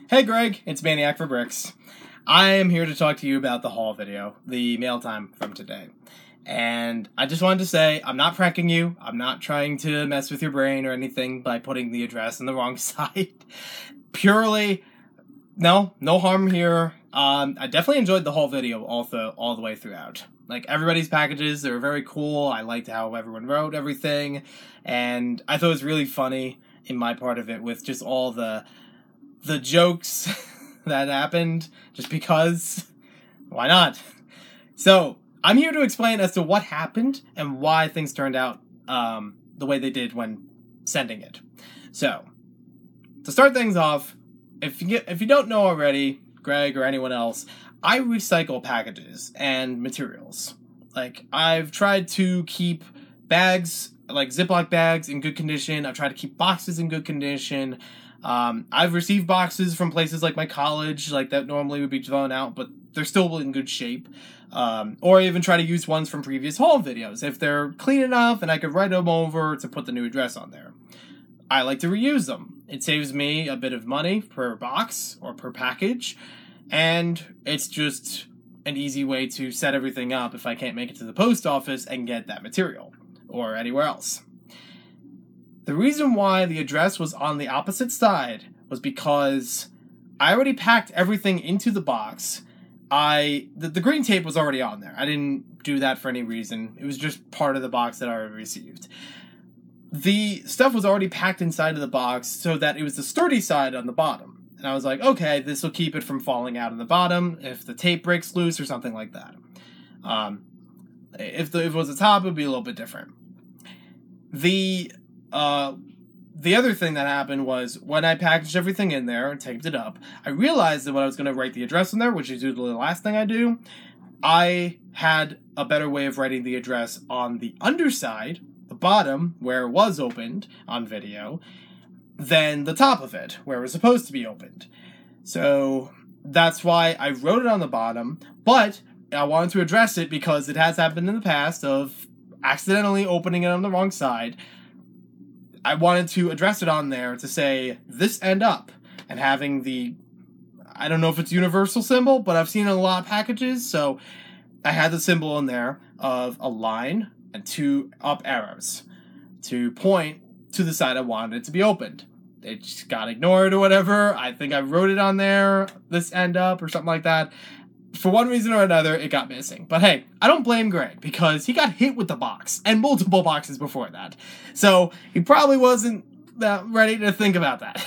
Hey Greg, it's Maniac for Bricks. I am here to talk to you about the haul video, the mail time from today. And I just wanted to say, I'm not pranking you, I'm not trying to mess with your brain or anything by putting the address on the wrong side. Purely, no harm here. I definitely enjoyed the whole video all the way throughout. Like, everybody's packages, they were very cool, I liked how everyone wrote everything, and I thought it was really funny in my part of it with just all the jokes that happened, just because, why not? So, I'm here to explain as to what happened and why things turned out the way they did when sending it. So, to start things off, if you don't know already, Greg or anyone else, I recycle packages and materials. Like, I've tried to keep bags, like Ziploc bags, in good condition. I've tried to keep boxes in good condition. I've received boxes from places like my college, like that normally would be thrown out, but they're still in good shape. Or I even try to use ones from previous haul videos, if they're clean enough and I could write them over to put the new address on there. I like to reuse them. It saves me a bit of money per box or per package, and it's just an easy way to set everything up if I can't make it to the post office and get that material, or anywhere else. The reason why the address was on the opposite side was because I already packed everything into the box. The green tape was already on there. I didn't do that for any reason. It was just part of the box that I already received. The stuff was already packed inside of the box so that it was the sturdy side on the bottom. And I was like, okay, this will keep it from falling out on the bottom if the tape breaks loose or something like that. If it was the top, it would be a little bit different. The other thing that happened was when I packaged everything in there and taped it up, I realized that when I was going to write the address in there, which is usually the last thing I do, I had a better way of writing the address on the underside, the bottom, where it was opened on video, than the top of it, where it was supposed to be opened. So that's why I wrote it on the bottom, but I wanted to address it because it has happened in the past of accidentally opening it on the wrong side. I wanted to address it on there to say this end up, and having the, I don't know if it's universal symbol, but I've seen it in a lot of packages, so I had the symbol in there of a line and two up arrows to point to the side I wanted it to be opened. It just got ignored or whatever. I think I wrote it on there, this end up or something like that. For one reason or another, it got missing. But hey, I don't blame Greg, because he got hit with the box, and multiple boxes before that. So, he probably wasn't that ready to think about that.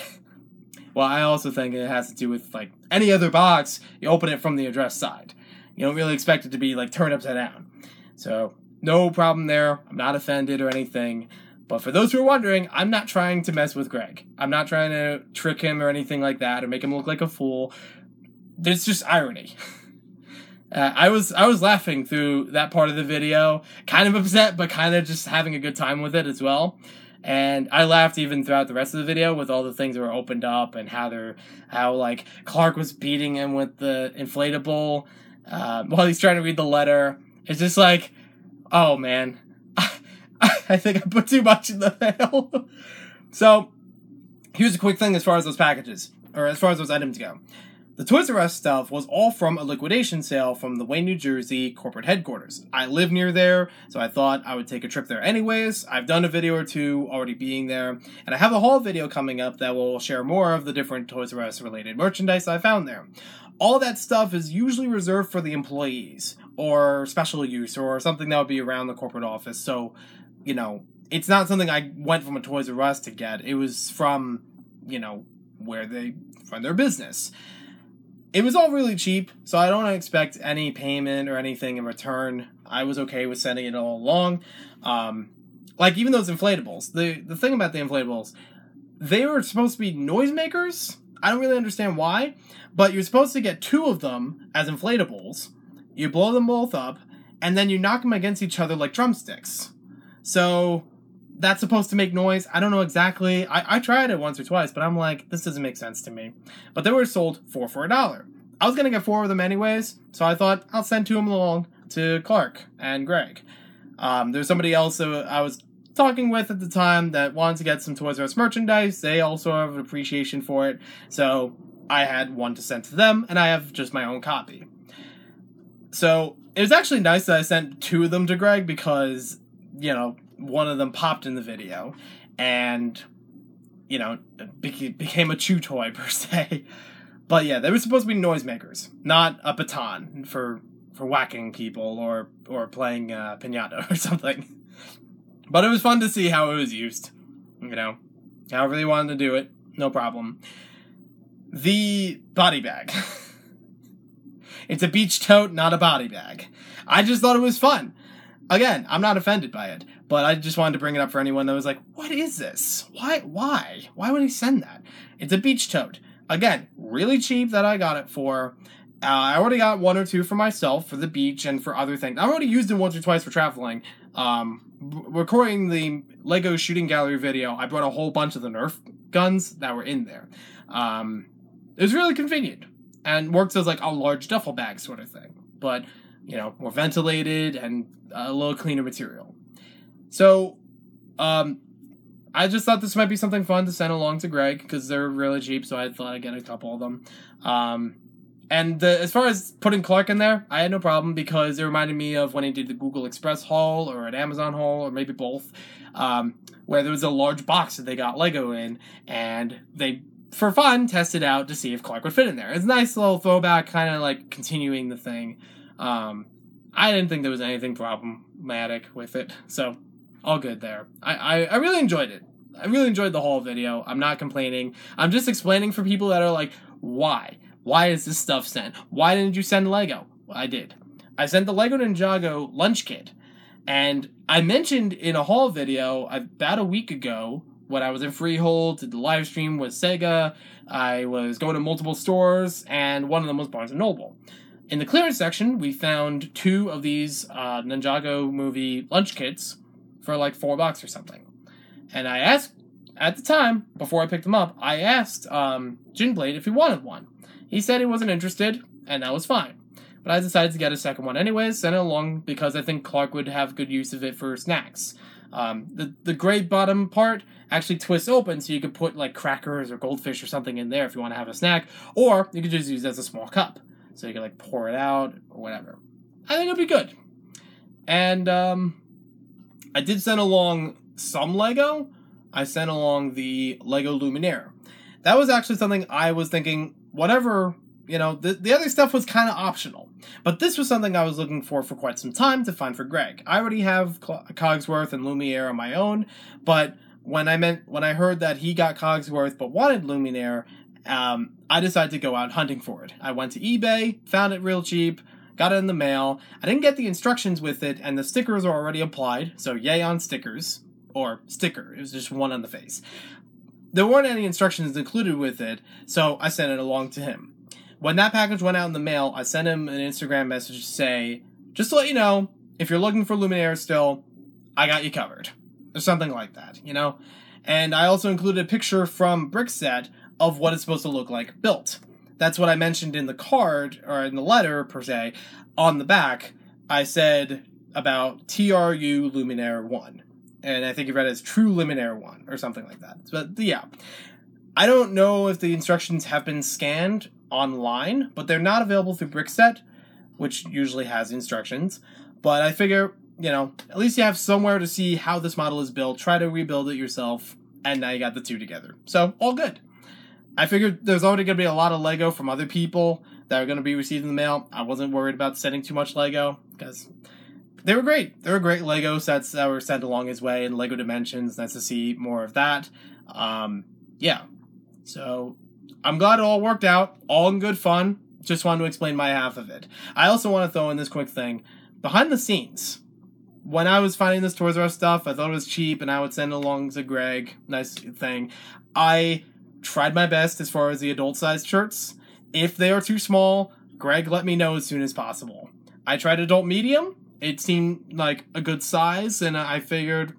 Well, I also think it has to do with, like, any other box, you open it from the address side. You don't really expect it to be, like, turned upside down. So, no problem there. I'm not offended or anything. But for those who are wondering, I'm not trying to mess with Greg. I'm not trying to trick him or anything like that or make him look like a fool. There's just irony. I was laughing through that part of the video, kind of upset, but kind of just having a good time with it as well. And I laughed even throughout the rest of the video with all the things that were opened up and how like Clark was beating him with the inflatable while he's trying to read the letter. It's just like, oh man, I think I put too much in the mail. So here's a quick thing as far as those packages, or as far as those items go. The Toys R Us stuff was all from a liquidation sale from the Wayne, New Jersey corporate headquarters. I live near there, so I thought I would take a trip there anyways. I've done a video or two already being there, and I have a haul video coming up that will share more of the different Toys R Us related merchandise I found there. All that stuff is usually reserved for the employees, or special use, or something that would be around the corporate office, so, you know, it's not something I went from a Toys R Us to get. It was from, you know, where they run their business. It was all really cheap, so I don't expect any payment or anything in return. I was okay with sending it all along. Like, even those inflatables. The thing about the inflatables, they were supposed to be noisemakers. I don't really understand why, but you're supposed to get 2 of them as inflatables. You blow them both up, and then you knock them against each other like drumsticks. So that's supposed to make noise. I don't know exactly. I tried it once or twice, but I'm like, this doesn't make sense to me. But they were sold for $1. I was going to get 4 of them anyways, so I thought I'll send 2 of them along to Clark and Greg. There's somebody else that I was talking with at the time that wanted to get some Toys R Us merchandise. They also have an appreciation for it. So I had one to send to them, and I have just my own copy. So it was actually nice that I sent 2 of them to Greg because, you know, one of them popped in the video, and, you know, became a chew toy, per se. But yeah, they were supposed to be noisemakers, not a baton for whacking people or playing piñata or something. But it was fun to see how it was used. You know, however they wanted to do it, no problem. The body bag. It's a beach tote, not a body bag. I just thought it was fun. Again, I'm not offended by it, but I just wanted to bring it up for anyone that was like, what is this? Why would he send that? It's a beach tote. Again, really cheap that I got it for. I already got 1 or 2 for myself, for the beach, and for other things. I already used it once or twice for traveling. Recording the Lego shooting gallery video, I brought a whole bunch of the Nerf guns that were in there. It was really convenient, and works as like a large duffel bag sort of thing. But, you know, more ventilated and a little cleaner material. So, I just thought this might be something fun to send along to Greg, because they're really cheap, so I thought I'd get a couple of them. And as far as putting Clark in there, I had no problem, because it reminded me of when he did the Google Express haul, or an Amazon haul, or maybe both, where there was a large box that they got Lego in, and they, for fun, tested out to see if Clark would fit in there. It's a nice little throwback, kind of like continuing the thing. I didn't think there was anything problematic with it, so all good there. I really enjoyed it. I really enjoyed the whole video. I'm not complaining. I'm just explaining for people that are like, why? Why is this stuff sent? Why didn't you send Lego? Well, I did. I sent the Lego Ninjago lunch kit. And I mentioned in a haul video about a week ago, when I was in Freehold, did the live stream with Sega, I was going to multiple stores, and one of them was Barnes & Noble. In the clearance section, we found 2 of these Ninjago movie lunch kits for like $4 or something. And I asked, at the time, before I picked them up, I asked Ginblade if he wanted one. He said he wasn't interested, and that was fine. But I decided to get a second one anyways, send it along, because I think Clark would have good use of it for snacks. The gray bottom part actually twists open, so you could put like crackers or goldfish or something in there if you want to have a snack, or you could just use it as a small cup, so you can like pour it out or whatever. I think it'll be good. And I did send along some Lego. I sent along the Lego Luminaire. That was actually something I was thinking, whatever, you know, the other stuff was kind of optional. But this was something I was looking for quite some time to find for Greg. I already have Cogsworth and Luminaire on my own, but when I heard that he got Cogsworth but wanted Luminaire, I decided to go out hunting for it. I went to eBay, found it real cheap, got it in the mail. I didn't get the instructions with it, and the stickers are already applied, so yay on stickers. Or sticker, it was just one on the face. There weren't any instructions included with it, so I sent it along to him. When that package went out in the mail, I sent him an Instagram message to say, just to let you know, if you're looking for Luminaire still, I got you covered. Or something like that, you know? And I also included a picture from Brickitect of what it's supposed to look like built. That's what I mentioned in the card, or in the letter, per se. On the back, I said about TRU Luminaire 1. And I think you read it as True Luminaire 1, or something like that. But, yeah. I don't know if the instructions have been scanned online, but they're not available through Brickitect, which usually has instructions. But I figure, you know, at least you have somewhere to see how this model is built, try to rebuild it yourself, and now you got the 2 together. So, all good. I figured there's already going to be a lot of Lego from other people that are going to be received in the mail. I wasn't worried about sending too much Lego, because they were great. They were great Lego sets that were sent along his way, and Lego Dimensions. Nice to see more of that. Yeah. So, I'm glad it all worked out. All in good fun. Just wanted to explain my half of it. I also want to throw in this quick thing. Behind the scenes, when I was finding this Toys R Us stuff, I thought it was cheap, and I would send it along to Greg. Nice thing. I tried my best as far as the adult-sized shirts. If they are too small, Greg let me know as soon as possible. I tried adult medium. It seemed like a good size, and I figured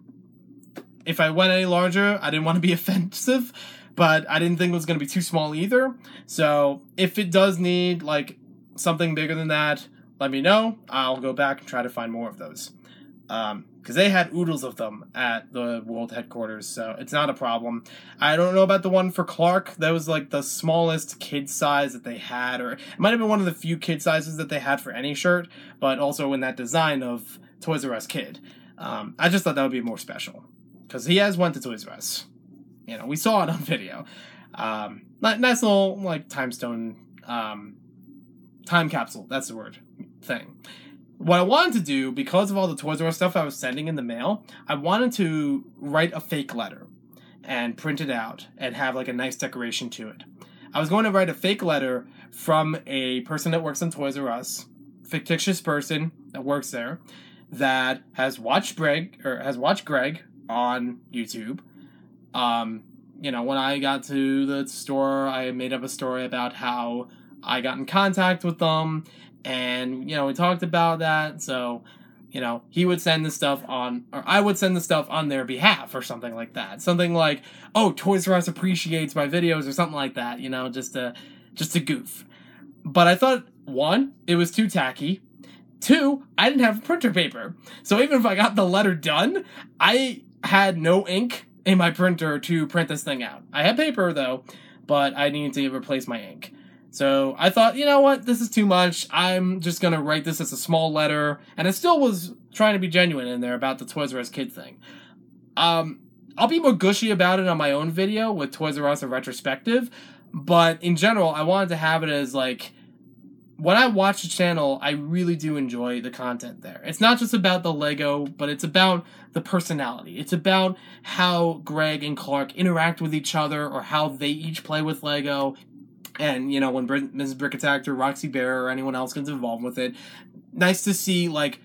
if I went any larger, I didn't want to be offensive, but I didn't think it was going to be too small either. So if it does need like something bigger than that, let me know. I'll go back and try to find more of those. because they had oodles of them at the world headquarters, so it's not a problem. I don't know about the one for Clark. That was like the smallest kid size that they had, or it might have been one of the few kid sizes that they had for any shirt, but also in that design of Toys R Us Kid. I just thought that would be more special, because he has went to Toys R Us. You know, we saw it on video. Nice little, like, time capsule, that's the word, thing. What I wanted to do, because of all the Toys R Us stuff I was sending in the mail, I wanted to write a fake letter and print it out and have, like, a nice decoration to it. I was going to write a fake letter from a person that works in Toys R Us, fictitious person that works there, that has watched Greg on YouTube. You know, when I got to the store, I made up a story about how I got in contact with them, and, you know, we talked about that, so, you know, he would send the stuff on, or I would send the stuff on their behalf, or something like that. Something like, oh, Toys R Us appreciates my videos, or something like that, you know, just to goof. But I thought, one, it was too tacky. Two, I didn't have printer paper. So even if I got the letter done, I had no ink in my printer to print this thing out. I had paper, though, but I needed to replace my ink. So I thought, you know what, this is too much. I'm just going to write this as a small letter. And I still was trying to be genuine in there about the Toys R Us Kid thing. I'll be more gushy about it on my own video with Toys R Us a retrospective. But in general, I wanted to have it as, like, when I watch the channel, I really do enjoy the content there. It's not just about the Lego, but it's about the personality. It's about how Greg and Clark interact with each other, or how they each play with Lego. And, you know, when Mrs. Brickitect or Roxy Bear or anyone else gets involved with it, nice to see, like,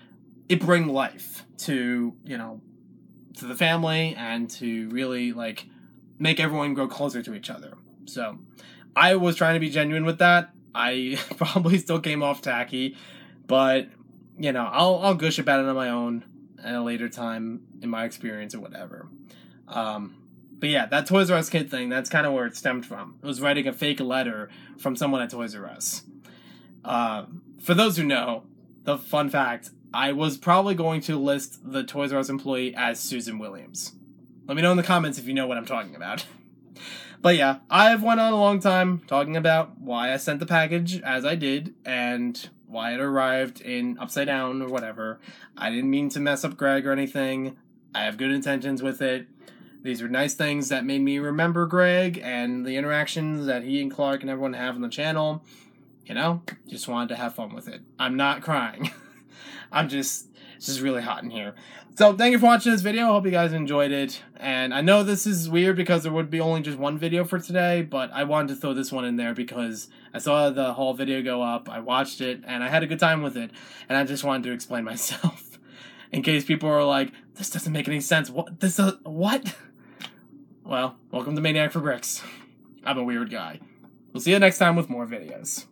it bring life to, you know, to the family, and to really, like, make everyone grow closer to each other. So, I was trying to be genuine with that. I probably still came off tacky, but, you know, I'll gush about it on my own at a later time in my experience or whatever. But yeah, that Toys R Us Kid thing, that's kind of where it stemmed from. It was writing a fake letter from someone at Toys R Us. For those who know, the fun fact, I was probably going to list the Toys R Us employee as Susan Williams. Let me know in the comments if you know what I'm talking about. But yeah, I've went on a long time talking about why I sent the package as I did, and why it arrived in upside down or whatever. I didn't mean to mess up Greg or anything. I have good intentions with it. These are nice things that made me remember Greg and the interactions that he and Clark and everyone have on the channel. You know, just wanted to have fun with it. I'm not crying. It's just really hot in here. So, thank you for watching this video. I hope you guys enjoyed it. And I know this is weird because there would be only just one video for today, but I wanted to throw this one in there because I saw the whole video go up, I watched it, and I had a good time with it. And I just wanted to explain myself. In case people are like, this doesn't make any sense. What? Well, welcome to Maniac for Bricks. I'm a weird guy. We'll see you next time with more videos.